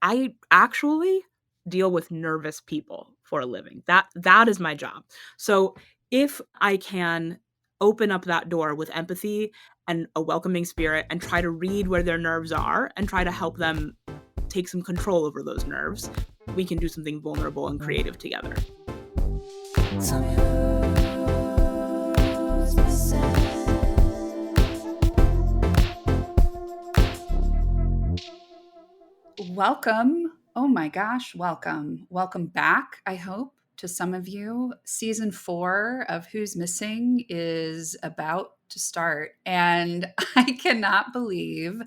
I actually deal with nervous people for a living. That is my job. So if I can open up that door with empathy and a welcoming spirit and try to read where their nerves are and try to help them take some control over those nerves, we can do something vulnerable and creative together. Welcome. Oh my gosh, welcome. Welcome back, I hope, to some of you. Season 4 of Who's Missing is about to start. And I cannot believe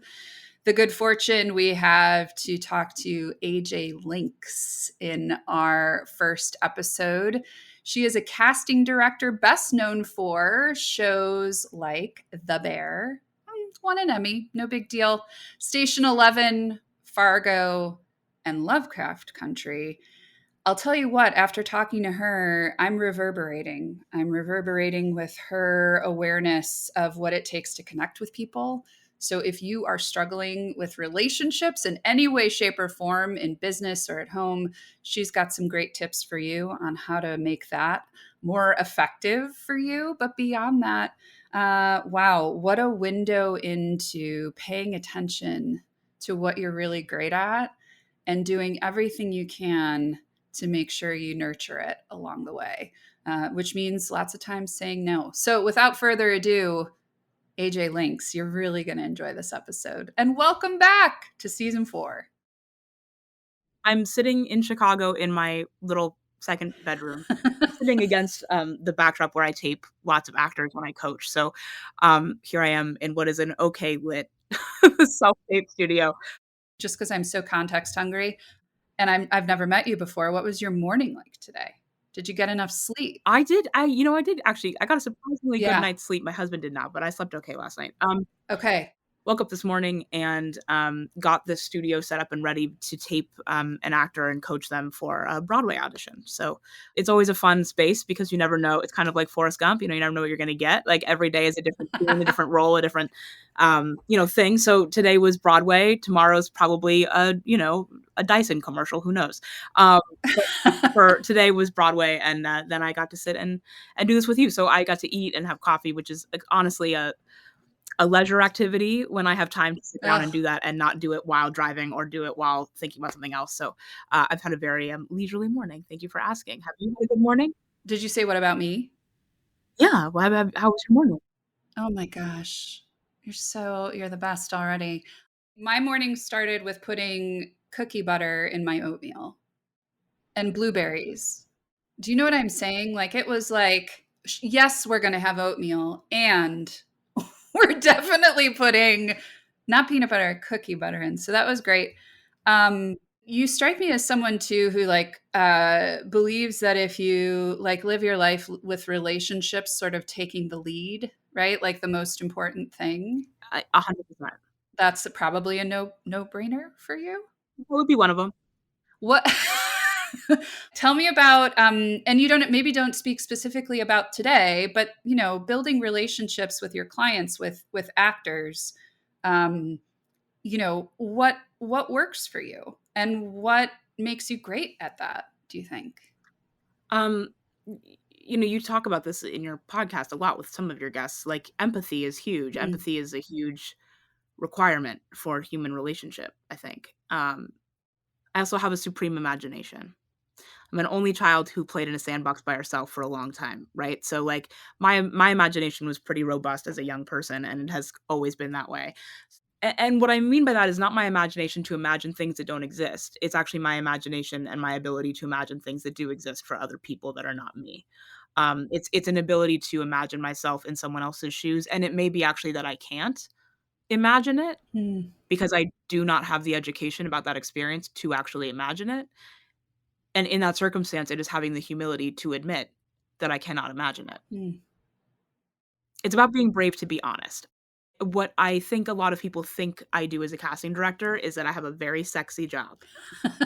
the good fortune we have to talk to AJ Links in our first episode. She is a casting director best known for shows like The Bear, won an Emmy, no big deal, Station 11, Fargo, and Lovecraft Country. I'll tell you what, after talking to her, I'm reverberating. I'm reverberating with her awareness of what it takes to connect with people. So if you are struggling with relationships in any way, shape, or form in business or at home, she's got some great tips for you on how to make that more effective for you. But beyond that, wow, what a window into paying attention to what you're really great at and doing everything you can to make sure you nurture it along the way, which means lots of times saying no. So without further ado, AJ Links, you're really going to enjoy this episode. And welcome back to season 4. I'm sitting in Chicago in my little second bedroom, sitting against the backdrop where I tape lots of actors when I coach. So here I am in what is an okay lit self-tape studio. Just because I'm so context hungry and I've never met you before, what was your morning like today? Did you get enough sleep? I did actually. I got a surprisingly good Yeah. night's sleep. My husband did not, but I slept okay last night. Okay. Woke up this morning and got the studio set up and ready to tape an actor and coach them for a Broadway audition. So it's always a fun space because you never know. It's kind of like Forrest Gump. You never know what you're going to get. Like every day is a different scene, a different role, a different thing. So today was Broadway. Tomorrow's probably a Dyson commercial. Who knows? For today was Broadway, and then I got to sit and do this with you. So I got to eat and have coffee, which is honestly a leisure activity when I have time to sit down and do that and not do it while driving or do it while thinking about something else. So I've had a very leisurely morning. Thank you for asking. Have you had a good morning? Did you say what about me? Yeah. Well, how was your morning? Oh my gosh. You're the best already. My morning started with putting cookie butter in my oatmeal and blueberries. Do you know what I'm saying? Like it was like, yes, we're going to have oatmeal and we're definitely putting not peanut butter, cookie butter in. So that was great. You strike me as someone too who believes that if you like live your life with relationships sort of taking the lead, right? Like the most important thing. 100%. That's probably a no-brainer for you. That would be one of them. What tell me about and you don't speak specifically about today, but building relationships with your clients with actors, what works for you and what makes you great at that, do you think? You talk about this in your podcast a lot with some of your guests. Like empathy is huge. Mm. Empathy is a huge requirement for human relationship, I think. I also have a supreme imagination. I'm an only child who played in a sandbox by herself for a long time, right? So like my imagination was pretty robust as a young person, and it has always been that way. And what I mean by that is not my imagination to imagine things that don't exist. It's actually my imagination and my ability to imagine things that do exist for other people that are not me. It's an ability to imagine myself in someone else's shoes, and it may be actually that I can't imagine it Mm. because I do not have the education about that experience to actually imagine it. And in that circumstance, it is having the humility to admit that I cannot imagine it. Mm. It's about being brave to be honest. What I think a lot of people think I do as a casting director is that I have a very sexy job.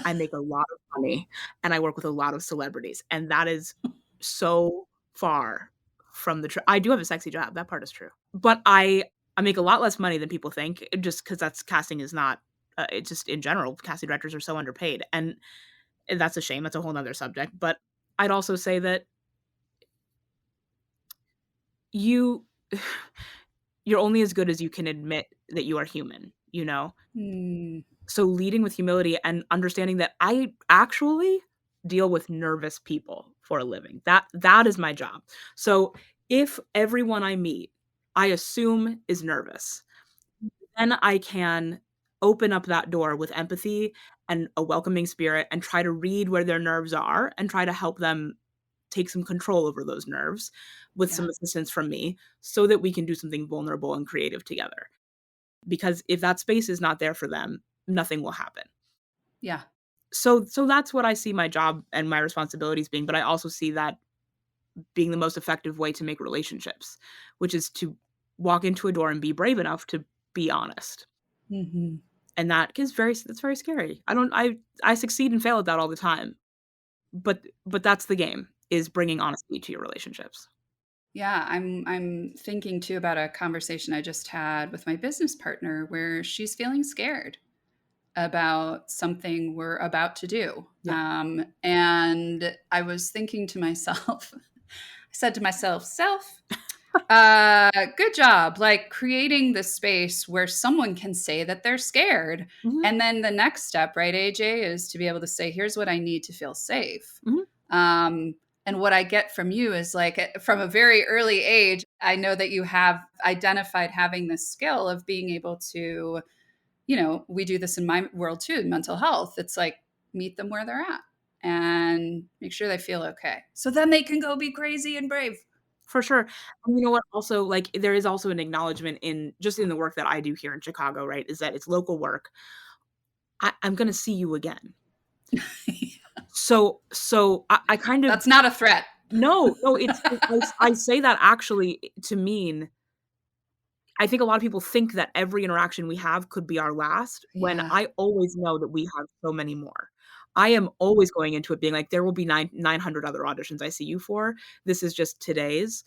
I make a lot of money, and I work with a lot of celebrities, and that is so far from the truth. I do have a sexy job, that part is true. But I make a lot less money than people think just because casting is not it's just in general, casting directors are so underpaid, and that's a shame. That's a whole nother subject. But I'd also say that you you're only as good as you can admit that you are human, you know? Mm, So leading with humility and understanding that I actually deal with nervous people for a living. That is my job. So if everyone I meet, I assume is nervous, then I can open up that door with empathy and a welcoming spirit and try to read where their nerves are and try to help them take some control over those nerves with yeah. some assistance from me so that we can do something vulnerable and creative together. Because if that space is not there for them, nothing will happen. Yeah. So that's what I see my job and my responsibilities being, but I also see that being the most effective way to make relationships, which is to walk into a door and be brave enough to be honest. Hmm. And that's very scary. I succeed and fail at that all the time. But that's the game, is bringing honesty to your relationships. Yeah, I'm thinking too about a conversation I just had with my business partner where she's feeling scared about something we're about to do. Yeah. And I was thinking to myself, I said to myself, self, good job, like creating the space where someone can say that they're scared. Mhm, And then the next step, right, AJ, is to be able to say, here's what I need to feel safe. mhm. Um, and what I get from you is like from a very early age, I know that you have identified having this skill of being able to, we do this in my world too, in mental health. It's like meet them where they're at and make sure they feel okay. So then they can go be crazy and brave. For sure. And you know what? Also, like, there is also an acknowledgement in just in the work that I do here in Chicago, right? Is that it's local work. I'm gonna see you again. So I kind of That's not a threat. no, no, I say that actually to mean I think a lot of people think that every interaction we have could be our last, when Yeah. I always know that we have so many more. I am always going into it being like, "There will be 900 other auditions I see you for. This is just today's."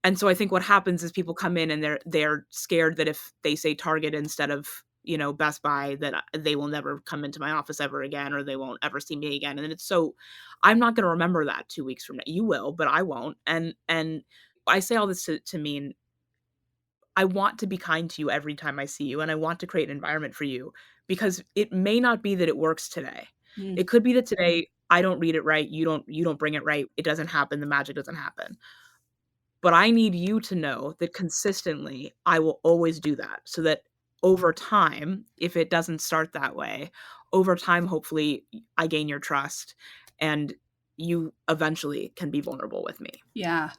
And so I think what happens is people come in and they're scared that if they say Target instead of, Best Buy, that they will never come into my office ever again, or they won't ever see me again. And it's so I'm not gonna remember that 2 weeks from now. You will, but I won't. And I say all this to mean I want to be kind to you every time I see you, and I want to create an environment for you because it may not be that it works today. Mm. It could be that today I don't read it right, you don't bring it right, it doesn't happen, the magic doesn't happen. But I need you to know that consistently I will always do that so that over time, if it doesn't start that way, over time, hopefully I gain your trust and you eventually can be vulnerable with me. Yeah.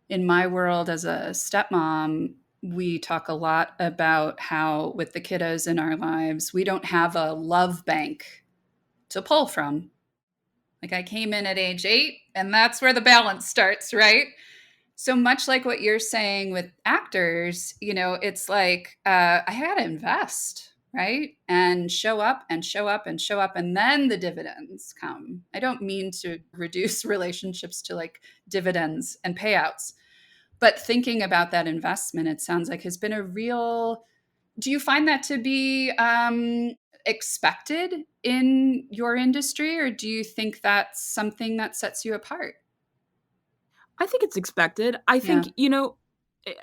In my world as a stepmom, we talk a lot about how with the kiddos in our lives, we don't have a love bank to pull from. Like I came in at age 8, and that's where the balance starts, right? So much like what you're saying with actors, it's like I had to invest, right? And show up and show up and show up, and then the dividends come. I don't mean to reduce relationships to like dividends and payouts, but thinking about that investment, it sounds like has been a real. Do you find that to be expected in your industry, or do you think that's something that sets you apart? I think it's expected. I Yeah. think, eh,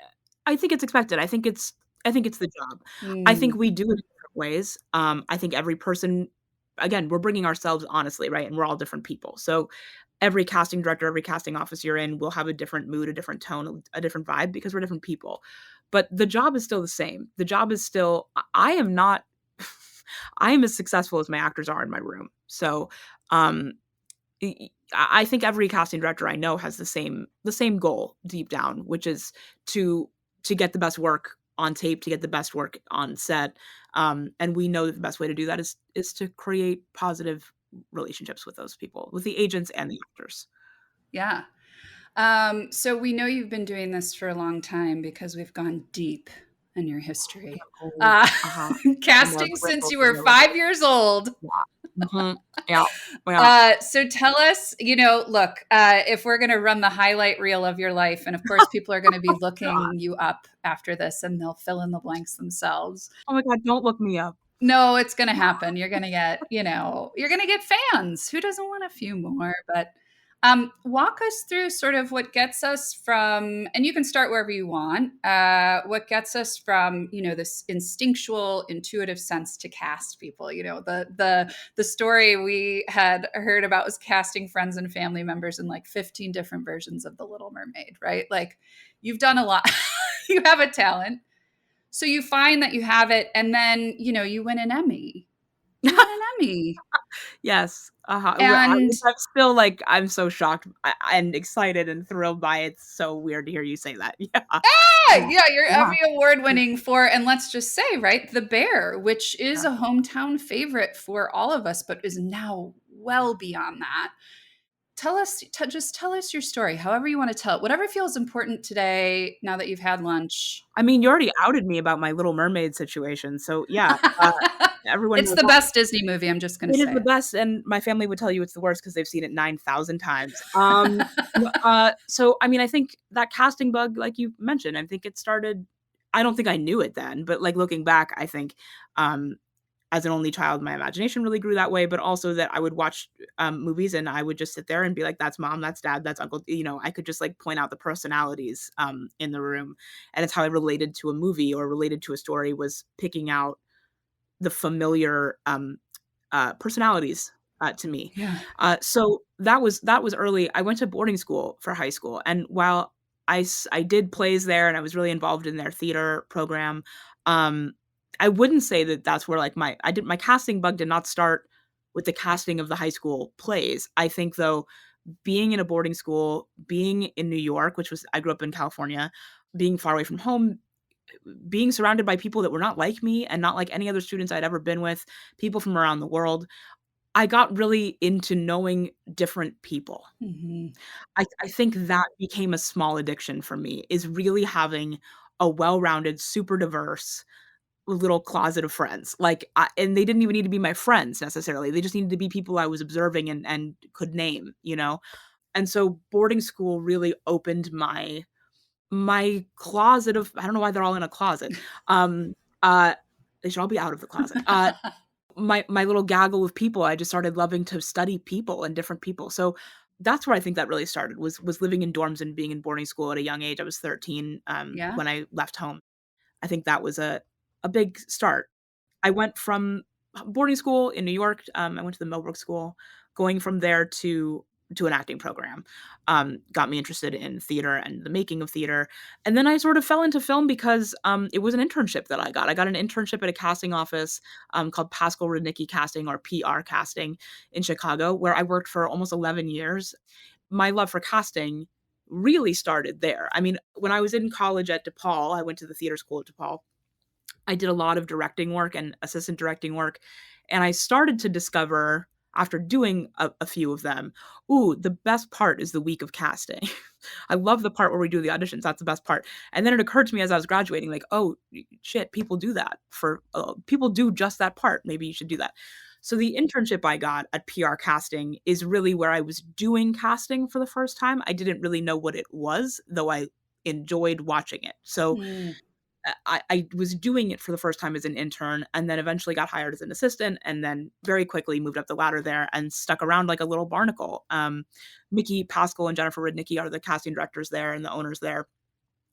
I think it's expected. I think it's the job. I think Mm, we do it in different ways. I think every person again, we're bringing ourselves honestly, right? And we're all different people. So every casting director, every casting office you're in will have a different mood, a different tone, a different vibe because we're different people. But the job is still the same. The job is still I am not I am as successful as my actors are in my room. So, um I think every casting director I know has the same goal deep down, which is to to get the best work on tape, to get the best work on set, and we know that the best way to do that is to create positive relationships with those people, with the agents and the actors. yeah. So we know you've been doing this for a long time because we've gone deep in your history. Oh, Uh, uh-huh. And the casting since ripples you and were the ripples. 5 years old. Yeah. Mhm. Yeah. Yeah. So tell us, look, if we're going to run the highlight reel of your life, and of course, people are going to be God. looking you up after this and they'll fill in the blanks themselves. Oh my god, don't look me up. No, it's going to happen. You're going to get, you're going to get fans. Who doesn't want a few more? But walk us through sort of what gets us from, and you can start wherever you want, what gets us from, this instinctual, intuitive sense to cast people. The story we had heard about was casting friends and family members in like 15 different versions of The Little Mermaid, right? Like you've done a lot. You have a talent, so you find that you have it, and then, you win an Emmy. You win an Emmy. Yes. And I'm still like, I'm so shocked and excited and thrilled by it. It's so weird to hear you say that. Yeah. Yeah. yeah, you're Yeah. Emmy award winning for, and let's just say, right, The Bear, which is Yeah. a hometown favorite for all of us, but is now well beyond that. Just tell us your story, however you want to tell it, whatever feels important today, now that you've had lunch. I mean, you already outed me about my Little Mermaid situation. So yeah, everyone It's knows the best Disney movie. I'm just going to it is say the it. best, and my family would tell you it's the worst because they've seen it 9,000 times. So, I mean, I think that casting bug, like you mentioned, I think it started I don't think I knew it then, but, like, looking back, I think, um, as an only child, my imagination really grew that way, but also that I would watch, movies and I would just sit there and be like, "That's mom, that's dad, that's uncle," I could just, like, point out the personalities, in the room, and it's how I related to a movie or related to a story was picking out the familiar, personalities, to me. Yeah. So that was early. I went to boarding school for high school, and while I did plays there and I was really involved in their theater program, um, I wouldn't say that that's where, like, my casting bug did not start with the casting of the high school plays. I think, though, being in a boarding school, being in New York, which was I grew up in California, being far away from home, being surrounded by people that were not like me and not like any other students I'd ever been with, people from around the world, I got really into knowing different people. Hmm. I think that became a small addiction for me, is really having a well-rounded, super diverse little closet of friends. And they didn't even need to be my friends necessarily. They just needed to be people I was observing and could name, you know? And so boarding school really opened my closet of I don't know why they're all in a closet. Um, uh, they should all be out of the closet. My little gaggle of people, I just started loving to study people and different people. So that's where I think that really started was living in dorms and being in boarding school at a young age. I was 13 Yeah. when I left home. I think that was a big start. I went from boarding school in New York, I went to the Millbrook School, going from there to an acting program, got me interested in theater and the making of theater, and then I sort of fell into film because, it was an internship that I got. I got an internship at a casting office, called Pascal Rudnicki Casting or PR Casting in Chicago, where I worked for almost 11 years. My love for casting really started there. I mean, when I was in college at DePaul, I went to the theater school at DePaul. I did a lot of directing work and assistant directing work, and I started to discover after doing a few of them, ooh, the best part is the week of casting. I love the part where we do the auditions. That's the best part. And then it occurred to me as I was graduating, like, oh shit, people do that for people do just that part. Maybe you should do that. So the internship I got at PR casting is really where I was doing casting for the first time. I didn't really know what it was, though I enjoyed watching it. So Mm. I was doing it for the first time as an intern and then eventually got hired as an assistant and then very quickly moved up the ladder there and stuck around like a little barnacle. Mickey Pascal and Jennifer Rudnicki are the casting directors there and the owners there.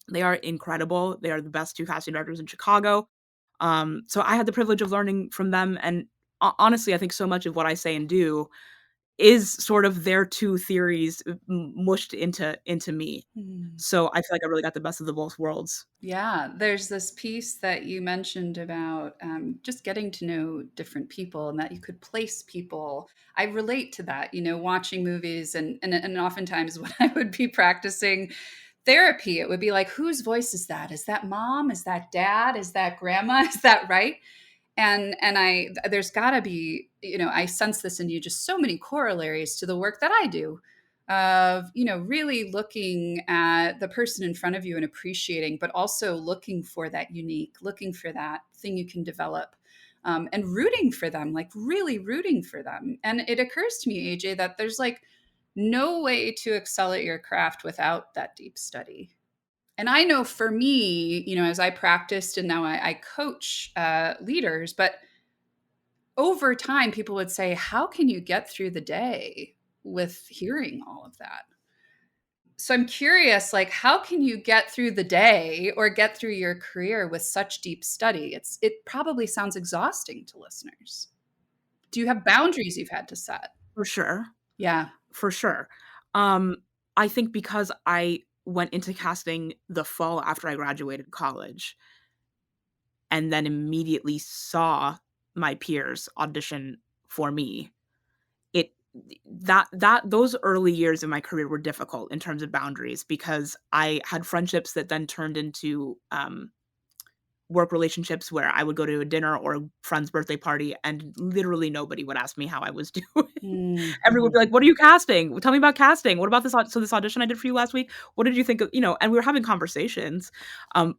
They are incredible. They are the best two casting directors in Chicago. So I had the privilege of learning from them. And honestly, I think so much of what I say and do is sort of their two theories mushed into me. Mm. So I feel like I really got the best of the both worlds. Yeah, there's this piece that you mentioned about just getting to know different people and that you could place people. I relate to that, watching movies and oftentimes when I would be practicing therapy, it would be like, whose voice is that? Is that mom? Is that dad? Is that grandma? Is that right? And there's got to be, I sense this in you, just so many corollaries to the work that I do of, really looking at the person in front of you and appreciating, but also looking for that unique, looking for that thing you can develop, and rooting for them, like really rooting for them. And it occurs to me, AJ, that there's like no way to excel at your craft without that deep study. And I know for me, as I practiced and now I coach leaders, but over time, people would say, how can you get through the day with hearing all of that? So I'm curious, like, how can you get through the day or get through your career with such deep study? It probably sounds exhausting to listeners. Do you have boundaries you've had to set? For sure. Yeah. For sure. Um, I think because I went into casting the fall after I graduated college and then immediately saw my peers audition for me, it that those early years in my career were difficult in terms of boundaries because I had friendships that then turned into, work relationships where I would go to a dinner or a friend's birthday party and literally nobody would ask me how I was doing. Everyone would Mhm. be like, "What are you casting? Tell me about casting. What about this audition I did for you last week? What did you think of," and we were having conversations,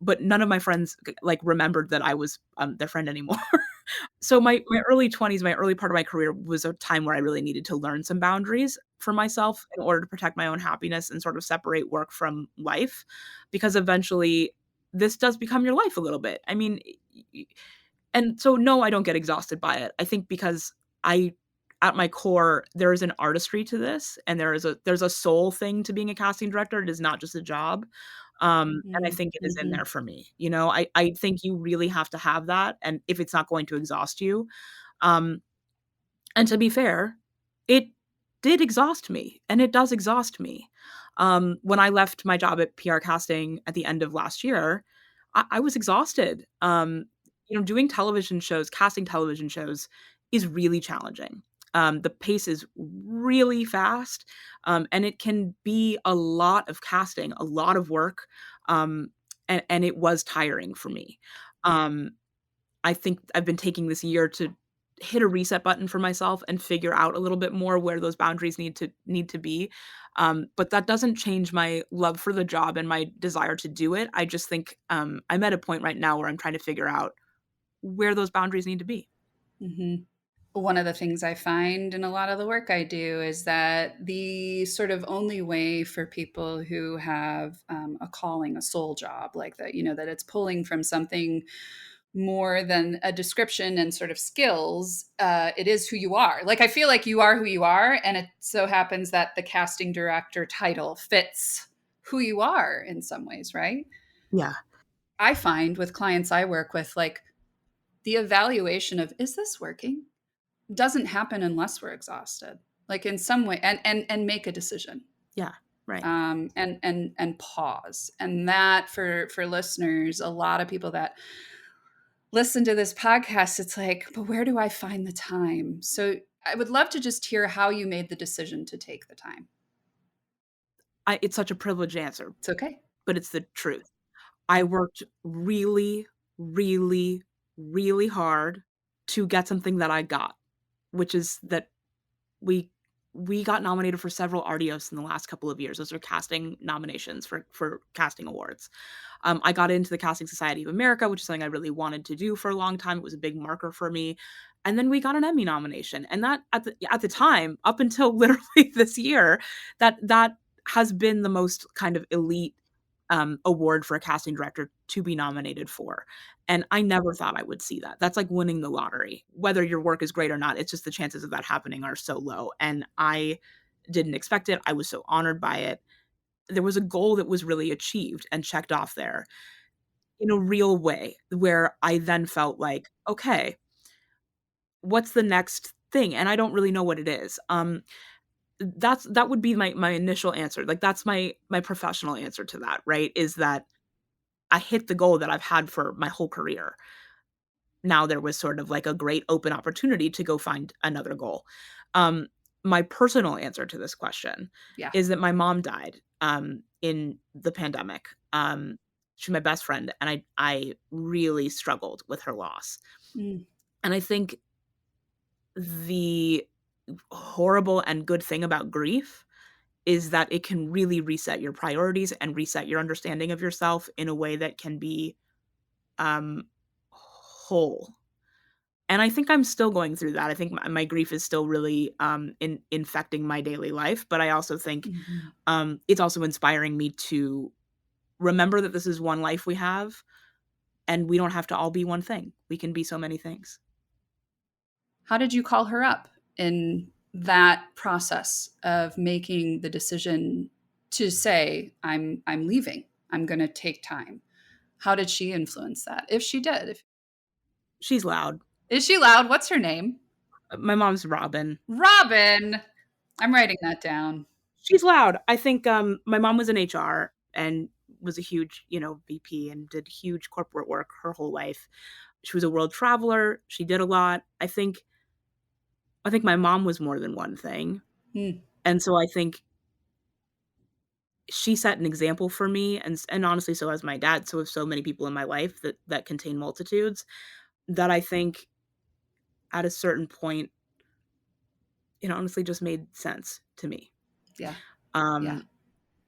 but none of my friends, like, remembered that I was, their friend anymore. So my early 20s, my early part of my career was a time where I really needed to learn some boundaries for myself in order to protect my own happiness and sort of separate work from life, because eventually this does become your life a little bit. I mean, and so, no, I don't get exhausted by it. I think because I at my core, there is an artistry to this, and there's a soul thing to being a casting director. It is not just a job. And I Mhm. think it is in Mhm. there for me. I think you really have to have that, and if it's not going to exhaust you. Um, and to be fair, it did exhaust me, and it does exhaust me. When I left my job at PR Casting at the end of last year, I was exhausted. Doing television shows, casting television shows is really challenging. The pace is really fast, and it can be a lot of casting, a lot of work, um, and it was tiring for me. Um, I think I've been taking this year to hit a reset button for myself and figure out a little bit more where those boundaries need to be. But that doesn't change my love for the job and my desire to do it. I just think, I'm at a point right now where I'm trying to figure out where those boundaries need to be. Mhm. One of the things I find in a lot of the work I do is that the sort of only way for people who have a calling, a soul job like that, that it's pulling from something more than a description and sort of skills, it is who you are. Like, I feel like you are who you are. And it so happens that the casting director title fits who you are in some ways, right? Yeah. I find with clients I work with, like, the evaluation of, is this working, doesn't happen unless we're exhausted, like in some way, and make a decision, Yeah. Right. and pause. And that, for listeners, a lot of people that listen to this podcast, it's like, but where do I find the time? So I would love to just hear how you made the decision to take the time. It's such a privileged answer, It's okay. but it's the truth. I worked really, really, really hard to get something that I got, which is that we we got nominated for several Artios in the last couple of years. Those are casting nominations for casting awards. I got into the Casting Society of America, which is something I really wanted to do for a long time. It was a big marker for me. And then we got an Emmy nomination. And that at the time, up until literally this year, that has been the most kind of elite award for a casting director to be nominated for. And I never thought I would see that. That's like winning the lottery. Whether your work is great or not, it's just the chances of that happening are so low. And I didn't expect it. I was so honored by it. There was a goal that was really achieved and checked off there in a real way, where I then felt like, "Okay, what's the next thing?" And I don't really know what it is. That would be my initial answer. Like, that's my professional answer to that, right? Is that I hit the goal that I've had for my whole career. Now there was sort of like a great open opportunity to go find another goal. Um, my personal answer to this question Yeah. is that my mom died, in the pandemic. She's my best friend, and I really struggled with her loss. Mm. And I think the horrible and good thing about grief is that it can really reset your priorities and reset your understanding of yourself in a way that can be, whole. And I think I'm still going through that. I think my grief is still really, infecting my daily life, but I also think, Mhm. it's also inspiring me to remember that this is one life we have, and we don't have to all be one thing. We can be so many things. How did you call her up in that process of making the decision to say, I'm leaving. I'm going to take time. How did she influence that? If she did. She's loud. Is she loud? What's her name? My mom's Robin. Robin. I'm writing that down. She's loud. I think my mom was in HR and was a huge, VP and did huge corporate work her whole life. She was a world traveler. She did a lot. I think my mom was more than one thing. Hmm. And so I think she set an example for me, and honestly, so has my dad. So have so many people in my life that contain multitudes, that I think at a certain point, it honestly just made sense to me. Yeah. Yeah. Um,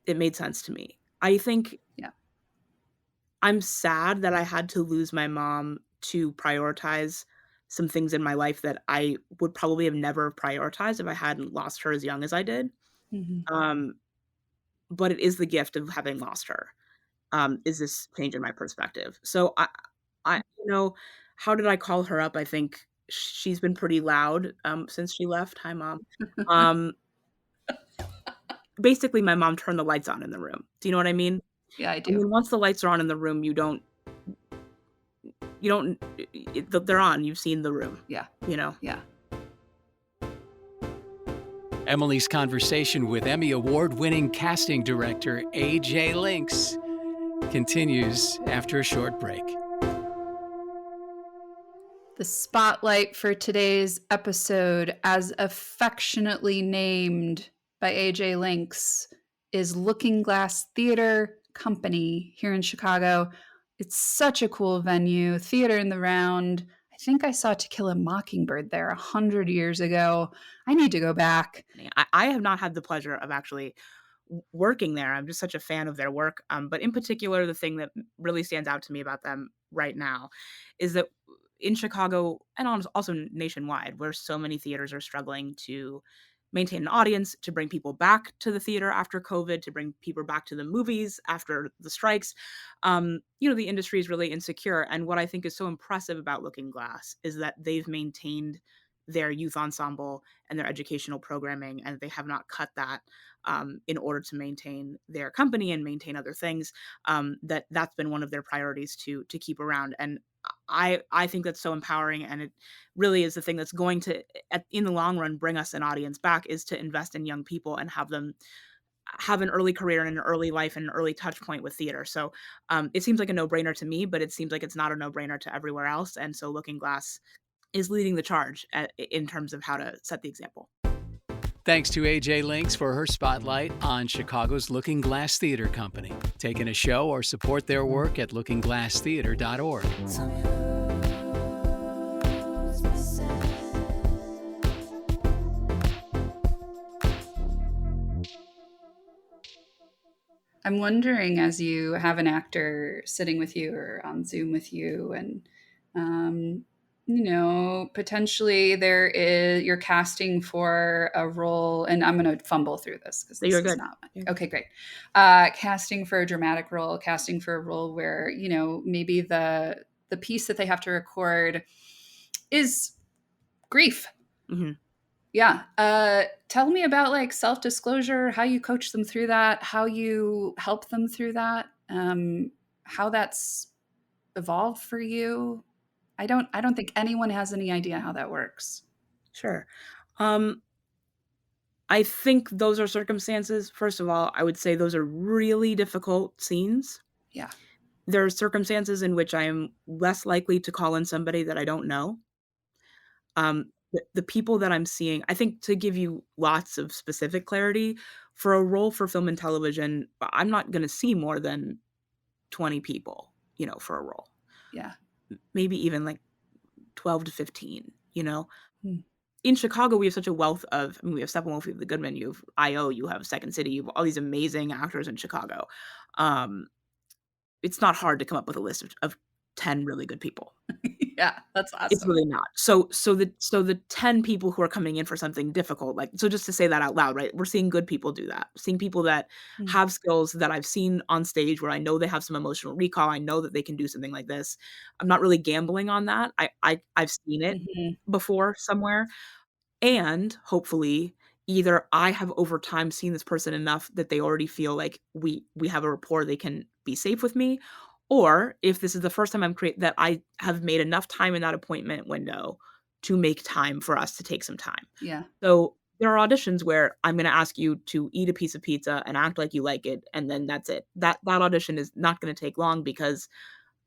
it made sense to me. I think Yeah. I'm sad that I had to lose my mom to prioritize some things in my life that I would probably have never prioritized if I hadn't lost her as young as I did. Mhm. Um, but it is the gift of having lost her, is this change in my perspective. So how did I call her up? I think she's been pretty loud, since she left. Hi, Mom. Um, basically, my mom turned the lights on in the room. Do you know what I mean? Yeah, I I do. mean, once the lights are on in the room, you don't they're on, you've seen the room, Yeah. you know? Yeah. Emily's conversation with Emmy Award-winning casting director A.J. Links continues after a short break. The spotlight for today's episode, as affectionately named by AJ Links, is Looking Glass Theater Company here in Chicago. It's such a cool venue, theater in the round. I think I saw To Kill a Mockingbird there 100 years ago. I need to go back. I have not had the pleasure of actually working there. I'm just such a fan of their work. But in particular, the thing that really stands out to me about them right now is that in Chicago and also nationwide, where so many theaters are struggling to maintain an audience, to bring people back to the theater after COVID, to bring people back to the movies after the strikes, the industry is really insecure. And what I think is so impressive about Looking Glass is that they've maintained their youth ensemble and their educational programming, and they have not cut that, in order to maintain their company and maintain other things. That's been one of their priorities to keep around, and I think that's so empowering, and it really is the thing that's going to, in the long run, bring us an audience back, is to invest in young people and have them have an early career and an early life and an early touch point with theater. So it seems like a no-brainer to me, but it seems like it's not a no-brainer to everywhere else. And so Looking Glass is leading the charge in terms of how to set the example. Thanks to A.J. Links for her spotlight on Chicago's Looking Glass Theater Company. Take in a show or support their work at lookingglasstheater.org. I'm wondering, as you have an actor sitting with you or on Zoom with you, and potentially you're casting for a role, and I'm going to fumble through this because this You're is good. not Yeah. okay. Great. Casting for a dramatic role, casting for a role where maybe the piece that they have to record is grief. Mm-hmm. Yeah. Tell me about like self-disclosure, how you coach them through that, how you help them through that, how that's evolved for you. I don't think anyone has any idea how that works. Sure. I think those are circumstances. First of all, I would say those are really difficult scenes. Yeah. There are circumstances in which I am less likely to call in somebody that I don't know. The people that I'm seeing, I think, to give you lots of specific clarity, for a role for film and television, I'm not going to see more than 20 people, for a role. Yeah. Maybe even like 12 to 15, Hmm. In Chicago, we have such a wealth of, we have Steppenwolf, we have The Goodman, you have I.O., you have Second City, you have all these amazing actors in Chicago. It's not hard to come up with a list of 10 really good people. Yeah, that's It's awesome. really not. So the 10 people who are coming in for something difficult, like, so just to say that out loud, right? We're seeing good people do that. Seeing people that Mm. have skills that I've seen on stage where I know they have some emotional recall. I know that they can do something like this. I'm not really gambling on that. I've seen it Mhm. before somewhere. And hopefully, either I have over time seen this person enough that they already feel like we have a rapport, they can be safe with me, or if this is the first time that I have made enough time in that appointment window to make time for us to take some time. Yeah. So, there are auditions where I'm gonna ask you to eat a piece of pizza and act like you like it, and then that's it. That audition is not gonna take long because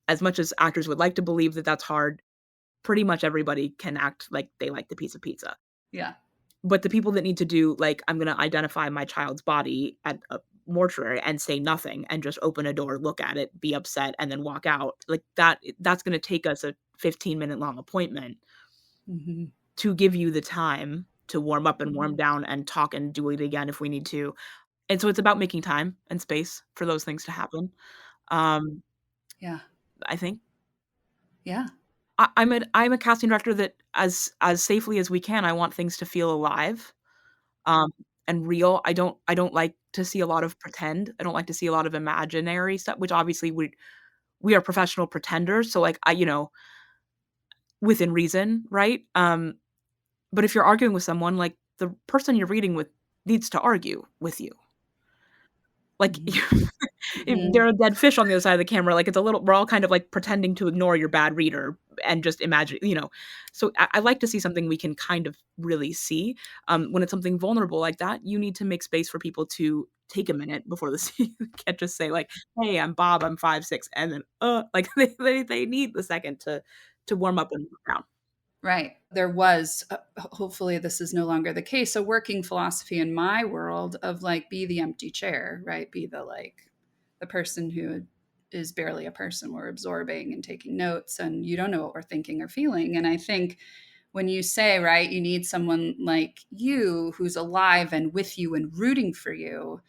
as much as actors would like to believe that that's hard, pretty much everybody can act like they like the piece of pizza. Yeah. But the people that need to do, like, I'm gonna identify my child's body at a mortuary and say nothing and just open a door, look at it, be upset, and then walk out, like, that's gonna take us a 15-minute long appointment Mhm. to give you the time to warm up and warm Mhm. down and talk and do it again if we need to. And so it's about making time and space for those things to happen, um, Yeah. I think. Yeah. I'm a casting director that as safely as we can, I want things to feel alive. Um, and real. I don't like to see a lot of pretend. I don't like to see a lot of imaginary stuff, which obviously we are professional pretenders, so, like, within reason, right? But if you're arguing with someone, like, the person you're reading with needs to argue with you. Like, Mhm. there Mhm. are dead fish on the other side of the camera, like, it's a little we're all kind of, like, pretending to ignore your bad reader and just imagine, so I like to see something we can kind of really see. When it's something vulnerable like that, you need to make space for people to take a minute before the scene. You can't just say, like, "Hey, I'm Bob, I'm 5'6", and then, like, they need the second to warm up and warm down. Right. There was, hopefully, this is no longer the case, a working philosophy in my world of like, be the empty chair, right? Be the like, the person who is barely a person. We're absorbing and taking notes, and you don't know what we're thinking or feeling. And I think when you say, right, you need someone like you who's alive and with you and rooting for you,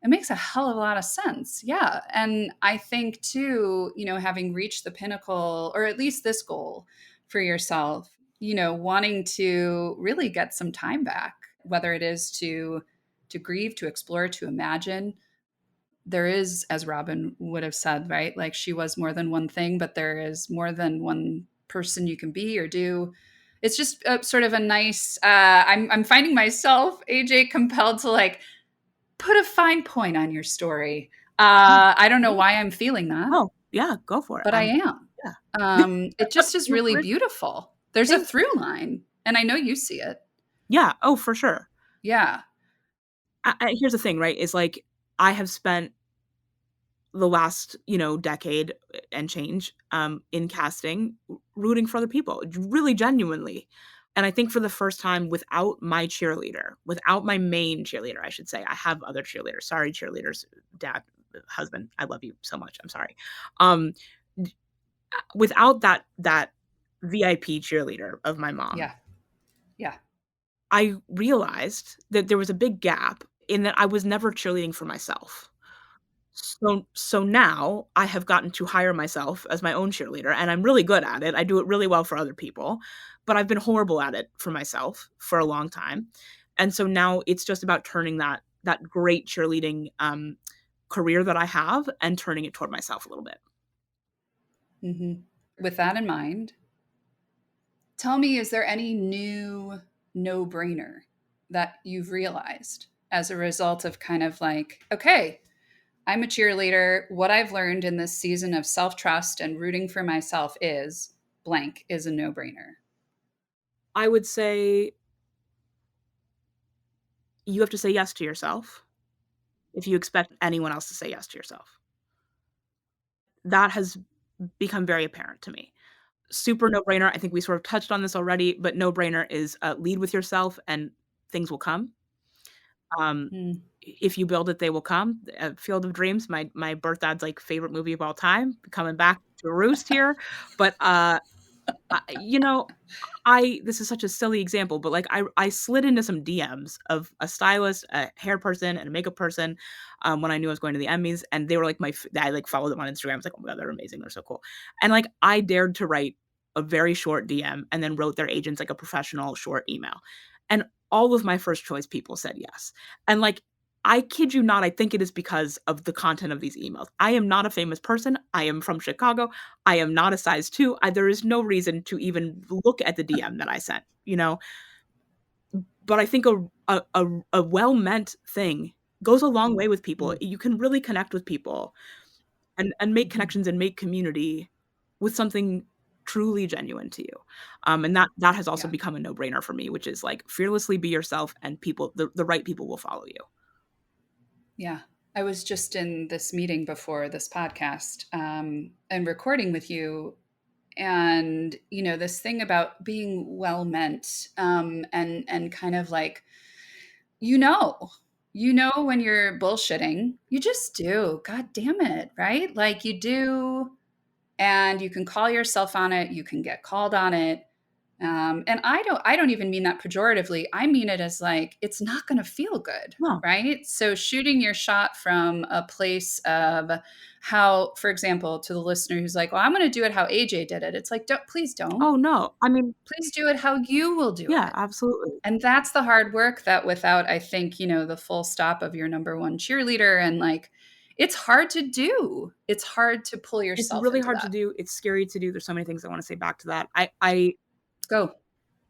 it makes a hell of a lot of sense. Yeah. And I think too, having reached the pinnacle, or at least this goal for yourself, wanting to really get some time back, whether it is to grieve, to explore, to imagine. There is, as Robin would have said, right? Like, she was more than one thing, but there is more than one person you can be or do. It's just sort of a nice, I'm finding myself, AJ, compelled to like put a fine point on your story. Mm, I don't know yeah. why I'm feeling that, Oh, yeah, go for it. but I am. Yeah. It just is No, really great. beautiful. There's a Thank through line, and I know you see it. Yeah, oh, for sure. Yeah. Here's the thing, right, is, like, I have spent the last, decade and change, in casting, rooting for other people, really genuinely. And I think for the first time without my cheerleader, without my main cheerleader, I should say, I have other cheerleaders. Sorry, cheerleaders, dad, husband, I love you so much. I'm sorry. Um, without that VIP cheerleader of my mom, Yeah. Yeah. I realized that there was a big gap in that I was never cheerleading for myself. So now I have gotten to hire myself as my own cheerleader, and I'm really good at it. I do it really well for other people, but I've been horrible at it for myself for a long time. And so now it's just about turning that great cheerleading career that I have and turning it toward myself a little bit. Hmm. With that in mind, tell me, is there any new no brainer that you've realized as a result of kind of like, okay, I'm a cheerleader. What I've learned in this season of self trust and rooting for myself is blank is a no brainer. I would say you have to say yes to yourself if you expect anyone else to say yes to yourself. That has become very apparent to me. Super no-brainer, I think we sort of touched on this already, but no-brainer is, lead with yourself and things will come. Um, Mm. if you build it, they will come. Field of Dreams, my birth dad's, like, favorite movie of all time, coming back to roost here, but, You know, this is such a silly example, but like I slid into some DMs of a stylist, a hair person, and a makeup person when I knew I was going to the Emmys, and they were like I like followed them on Instagram. I was like, oh my god, they're amazing, they're so cool, and like I dared to write a very short DM and then wrote their agents like a professional short email, and all of my first choice people said yes, and like. I kid you not, I think it is because of the content of these emails. I am not a famous person. I am from Chicago. I am not a size 2. There is no reason to even look at the DM that I sent, you know? But I think a well-meant thing goes a long way with people. You can really connect with people and make connections and make community with something truly genuine to you. And that has also Yeah. become a no-brainer for me, which is like fearlessly be yourself and the right people will follow you. Yeah. I was just in this meeting before this podcast and recording with you. And, this thing about being well meant and kind of like, you know, when you're bullshitting, you just do. God damn it. Right. Like you do. And you can call yourself on it. You can get called on it. And I don't even mean that pejoratively. I mean it as like, it's not going to feel good. No. Right. So shooting your shot from a place of how, for example, to the listener who's like, well, I'm going to do it how AJ did it. It's like, please don't. Oh, no. I mean, please do it how you will do it. Yeah, absolutely. And that's the hard work that without, I think, the full stop of your number one cheerleader and like, it's hard to do. It's hard to pull yourself. It's really hard to do. It's scary to do. There's so many things I want to say back to that. I go.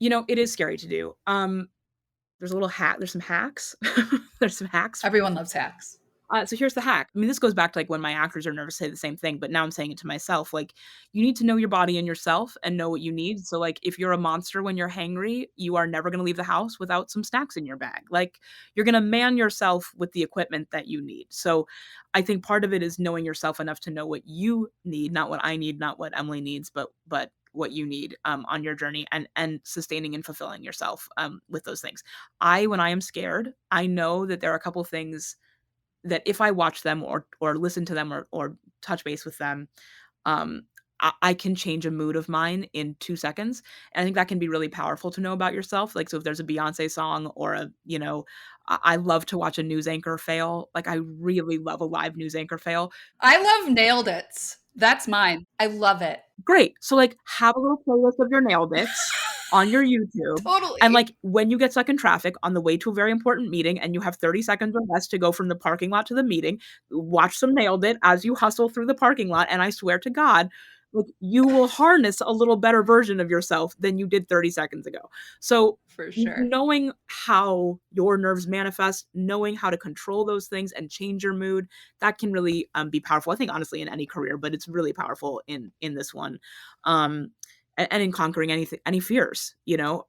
It is scary to do. There's a little hack. There's some hacks. There's some hacks. Everyone loves hacks. So here's the hack. I mean, this goes back to like when my actors are nervous, say the same thing, but now I'm saying it to myself. Like, you need to know your body and yourself and know what you need. So like, if you're a monster when you're hangry, you are never going to leave the house without some snacks in your bag. Like, you're going to man yourself with the equipment that you need. So I think part of it is knowing yourself enough to know what you need, not what I need, not what Emily needs, but what you need on your journey and sustaining and fulfilling yourself with those things. When I am scared, I know that there are a couple things that if I watch them or listen to them or touch base with them, I can change a mood of mine in 2 seconds. And I think that can be really powerful to know about yourself. Like, so if there's a Beyonce song or I love to watch a news anchor fail. Like, I really love a live news anchor fail. I love Nailed It's. That's mine. I love it. Great. So like, have a little playlist of your Nailed It's on your YouTube. Totally. And like, when you get stuck in traffic on the way to a very important meeting and you have 30 seconds or less to go from the parking lot to the meeting, watch some Nailed It as you hustle through the parking lot. And I swear to God, like, you will harness a little better version of yourself than you did 30 seconds ago. So for sure, knowing how your nerves manifest, knowing how to control those things and change your mood, that can really be powerful. I think honestly in any career, but it's really powerful in this one. And in conquering any fears,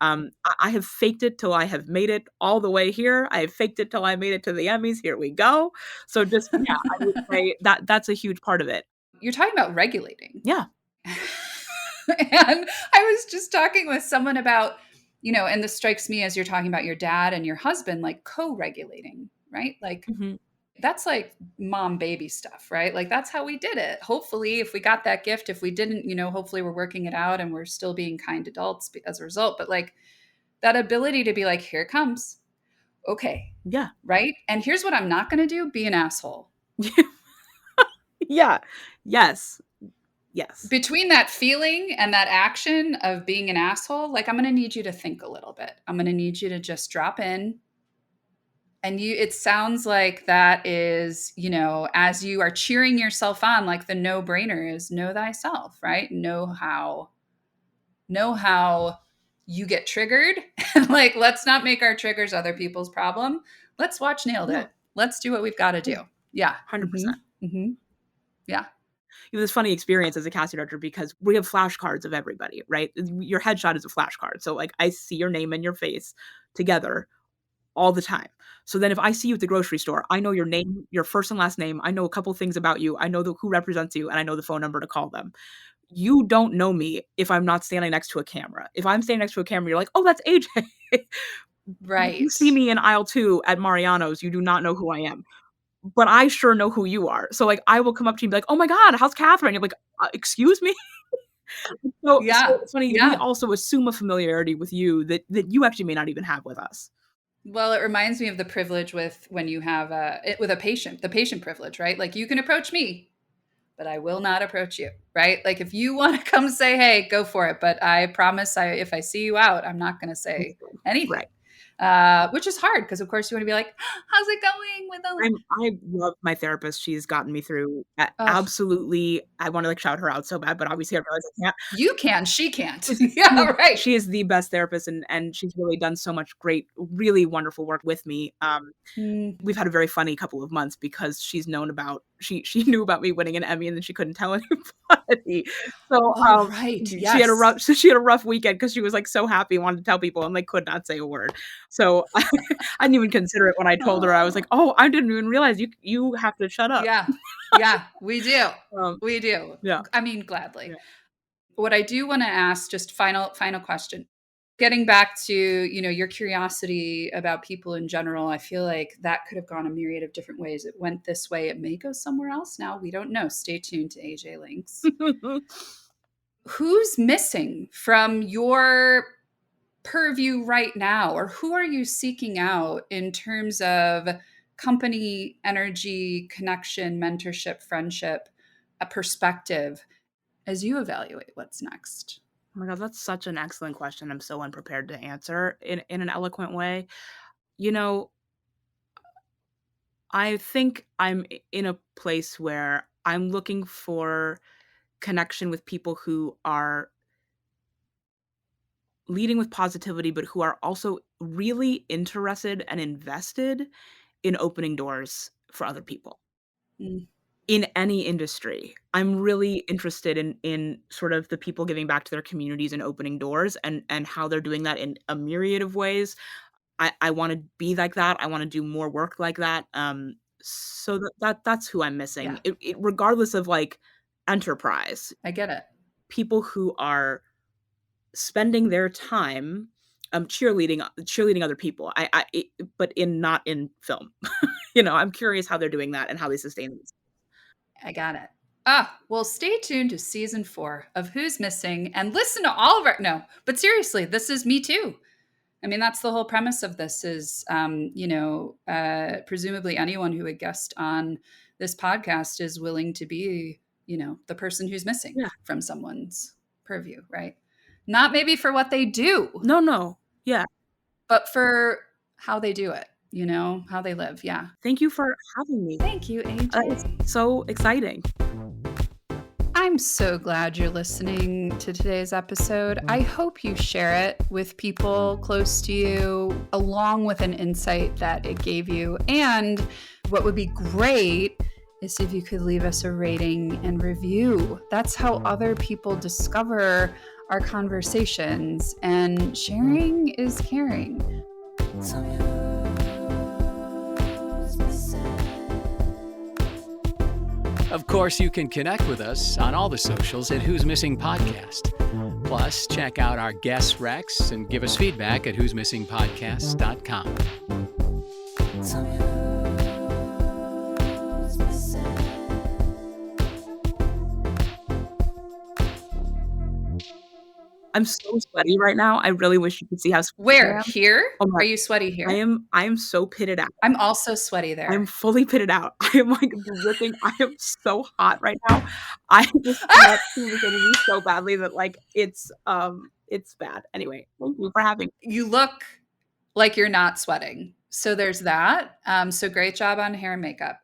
I have faked it till I have made it all the way here. I have faked it till I made it to the Emmys. Here we go. So just, yeah, I would say that's a huge part of it. You're talking about regulating. Yeah. And I was just talking with someone about, and this strikes me as you're talking about your dad and your husband, like co-regulating, right? Like, that's like mom baby stuff, right? Like, that's how we did it. Hopefully, if we got that gift, if we didn't, hopefully we're working it out and we're still being kind adults as a result. But like, that ability to be like, here it comes. Okay. Yeah. Right. And here's what I'm not going to do: be an asshole. Yeah. Yes. Between that feeling and that action of being an asshole, like, I'm going to need you to think a little bit. I'm going to need you to just drop in. And it sounds like that is, as you are cheering yourself on, like the no-brainer is know thyself, right? Know how you get triggered. Like, let's not make our triggers other people's problem. Let's watch Nailed It. Let's do what we've got to do. Yeah. 100%. Mm-hmm. Yeah. You have this funny experience as a casting director because we have flashcards of everybody, right? Your headshot is a flashcard. So like, I see your name and your face together all the time. So then if I see you at the grocery store, I know your name, your first and last name. I know a couple things about you. I know who represents you and I know the phone number to call them. You don't know me if I'm not standing next to a camera. If I'm standing next to a camera, you're like, oh, that's AJ. Right. You see me in aisle 2 at Mariano's, you do not know who I am. But I sure know who you are. So like, I will come up to you and be like, oh my God, how's Catherine? You're like, excuse me? So Yeah. it's funny, we Yeah. also assume a familiarity with you that you actually may not even have with us. Well, it reminds me of the privilege with when you have with a patient, the patient privilege, right? Like you can approach me, but I will not approach you, right? Like if you want to come say, hey, go for it. But I promise if I see you out, I'm not going to say anything. Right. Which is hard because, of course, you want to be like, how's it going with the. I love my therapist. She's gotten me through Oh, absolutely. I want to like shout her out so bad, but obviously I realize I can't. you can, she can't. She's Yeah, right. she is the best therapist, and she's really done so much great, really wonderful work with me. Mm. We've had a very funny couple of months because she knew about me winning an Emmy, and then she couldn't tell anybody. So, Oh, right. Yes. she had a rough weekend because she was, like, so happy, wanted to tell people, and, like, could not say a word. So, I didn't even consider it when I told her. I was like, Oh, "Oh, I didn't even realize you have to shut up." yeah. Yeah, we do. Um, We do. yeah, I mean, gladly. yeah. What I do want to ask, just final question. Getting back to, your curiosity about people in general, I feel like that could have gone a myriad of different ways. It went this way. It may go somewhere else now. We don't know. Stay tuned to AJ Links. Who's missing from your purview right now, or who are you seeking out in terms of company energy, connection, mentorship, friendship, a perspective as you evaluate what's next? Oh my god, that's such an excellent question. I'm so unprepared to answer in an eloquent way. You know, I think I'm in a place where I'm looking for connection with people who are leading with positivity, but who are also really interested and invested in opening doors for other people Mm, in any industry. I'm really interested in sort of the people giving back to their communities and opening doors and how they're doing that in a myriad of ways. I wanna be like that. I wanna do more work like that. So that's who I'm missing. yeah, It regardless of, like, enterprise, I get it. people who are spending their time, cheerleading other people. But not in film. I'm curious how they're doing that and how they sustain it. I got it. Well, stay tuned to season 4 of Who's Missing and listen to all of our. No, but seriously, this is me too. I mean, that's the whole premise of this is, presumably anyone who would guest on this podcast is willing to be, the person who's missing Yeah. from someone's purview, right? Not maybe for what they do, No. Yeah. but for how they do it, how they live. Yeah. Thank you for having me. Thank you, It's AJ. so exciting. I'm so glad you're listening to today's episode. I hope you share it with people close to you, along with an insight that it gave you. And what would be great is if you could leave us a rating and review. That's how other people discover our conversations. And sharing is caring. Of course, you can connect with us on all the socials at Who's Missing Podcast. Plus, check out our guest recs and give us feedback at who'smissingpodcast.com. I'm so sweaty right now. I really wish you could see how sweaty I Where? am. Here? Oh my Are you sweaty here? I am so pitted out. I'm also sweaty there. I'm fully pitted out. I am, like, dripping. I am so hot right now. I just want to this energy so badly that, like, it's bad. Anyway, thank you for having me. You look like you're not sweating. So there's that. So great job on hair and makeup.